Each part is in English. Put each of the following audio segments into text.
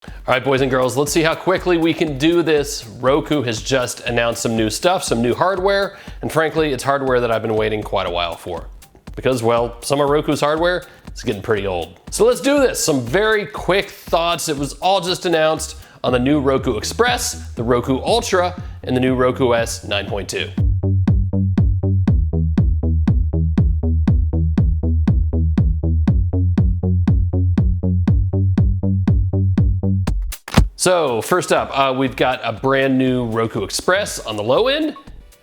All right, boys and girls, let's see how quickly we can do this. Roku has just announced some new stuff, some new hardware, and frankly, it's hardware that I've been waiting quite a while for. Because, well, some of Roku's hardware is getting pretty old. So let's do this. Some very quick thoughts. It was all just announced on the new Roku Express, the Roku Ultra, and the new Roku OS 9.2. So first up, we've got a brand new Roku Express on the low end,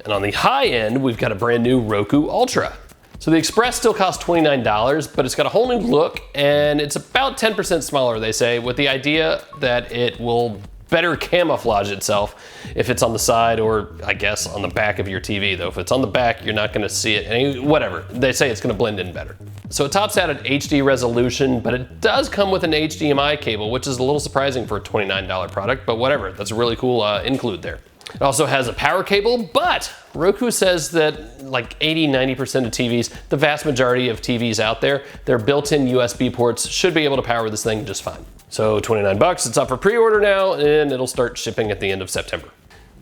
and on the high end, we've got a brand new Roku Ultra. So the Express still costs $29, but it's got a whole new look, and it's about 10% smaller, they say, with the idea that it will better camouflage itself if it's on the side or, I guess, on the back of your TV. Though if it's on the back, you're not gonna see it, whatever. They say it's gonna blend in better. So it tops out at HD resolution, but it does come with an HDMI cable, which is a little surprising for a $29 product, but whatever, that's a really cool include there. It also has a power cable, but Roku says that like 80–90% of TVs, the vast majority of TVs out there, their built-in USB ports should be able to power this thing just fine. So 29 bucks, it's up for pre-order now, and it'll start shipping at the end of September.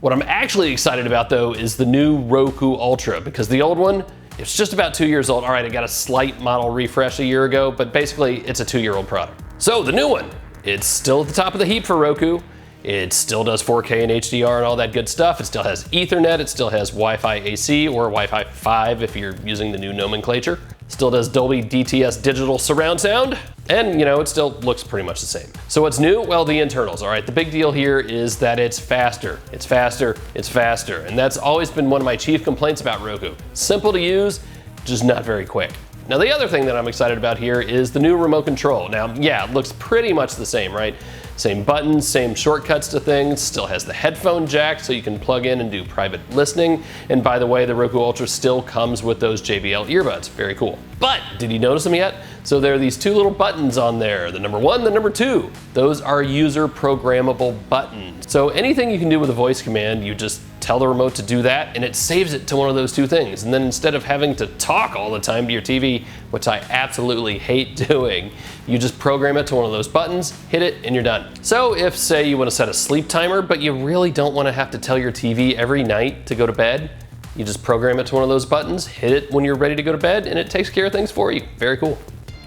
What I'm actually excited about though is the new Roku Ultra, because the old one, it's just about 2 years old. All right, it got a slight model refresh a year ago, but basically it's a 2-year-old product. So the new one, it's still at the top of the heap for Roku. It still does 4K and HDR and all that good stuff. It still has Ethernet, it still has Wi-Fi AC or Wi-Fi 5 if you're using the new nomenclature. Still does Dolby DTS digital surround sound, and it still looks pretty much the same. So what's new? Well, the internals, all right? The big deal here is that it's faster, it's faster, it's faster, and that's always been one of my chief complaints about Roku. Simple to use, just not very quick. Now the other thing that I'm excited about here is the new remote control. Now, yeah, it looks pretty much the same, right? Same buttons, same shortcuts to things, still has the headphone jack so you can plug in and do private listening. And by the way, the Roku Ultra still comes with those JBL earbuds, very cool. But did you notice them yet? So there are these two little buttons on there, the number 1, the number 2. Those are user programmable buttons. So anything you can do with a voice command, you just tell the remote to do that and it saves it to one of those two things. And then instead of having to talk all the time to your TV, which I absolutely hate doing, you just program it to one of those buttons, hit it, and you're done. So if, say, you want to set a sleep timer, but you really don't want to have to tell your TV every night to go to bed, you just program it to one of those buttons, hit it when you're ready to go to bed, and it takes care of things for you. Very cool.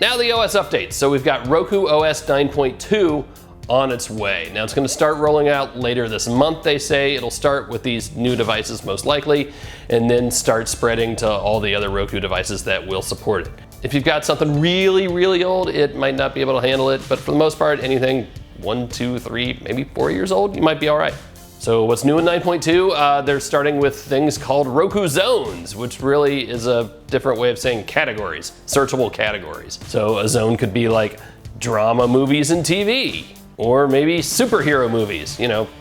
Now the OS updates. So we've got Roku OS 9.2 on its way. Now it's going to start rolling out later this month, they say. It'll start with these new devices most likely, and then start spreading to all the other Roku devices that will support it. If you've got something really, really old, it might not be able to handle it, but for the most part, anything 1, 2, 3, maybe 4 years old, you might be all right. So what's new in 9.2? They're starting with things called Roku Zones, which really is a different way of saying categories, searchable categories. So a zone could be like drama movies and TV, or maybe superhero movies,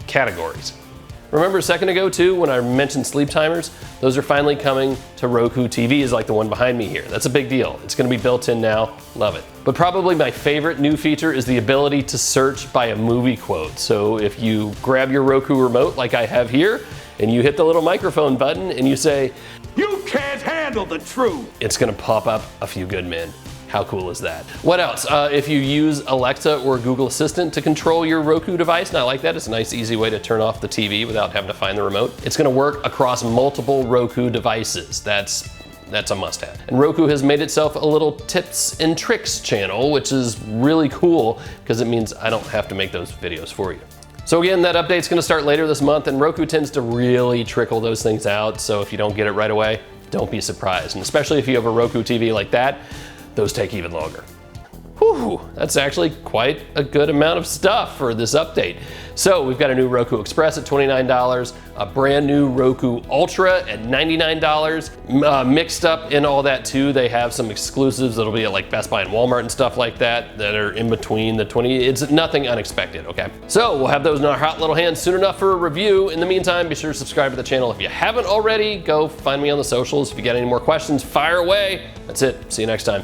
categories. Remember a second ago too, when I mentioned sleep timers? Those are finally coming to Roku TVs like the one behind me here. That's a big deal. It's gonna be built in now, love it. But probably my favorite new feature is the ability to search by a movie quote. So if you grab your Roku remote like I have here, and you hit the little microphone button and you say, "You can't handle the truth," it's gonna pop up A Few Good Men. How cool is that? What else? If you use Alexa or Google Assistant to control your Roku device, not like that. It's a nice, easy way to turn off the TV without having to find the remote. It's gonna work across multiple Roku devices. That's a must-have. And Roku has made itself a little tips and tricks channel, which is really cool because it means I don't have to make those videos for you. So again, that update's gonna start later this month, and Roku tends to really trickle those things out, so if you don't get it right away, don't be surprised. And especially if you have a Roku TV like that, those take even longer. Whew, that's actually quite a good amount of stuff for this update. So we've got a new Roku Express at $29, a brand new Roku Ultra at $99. Mixed up in all that too, they have some exclusives that'll be at like Best Buy and Walmart and stuff like that are in between the 20. It's nothing unexpected, okay? So we'll have those in our hot little hands soon enough for a review. In the meantime, be sure to subscribe to the channel if you haven't already. Go find me on the socials. If you got any more questions, fire away. That's it. See you next time.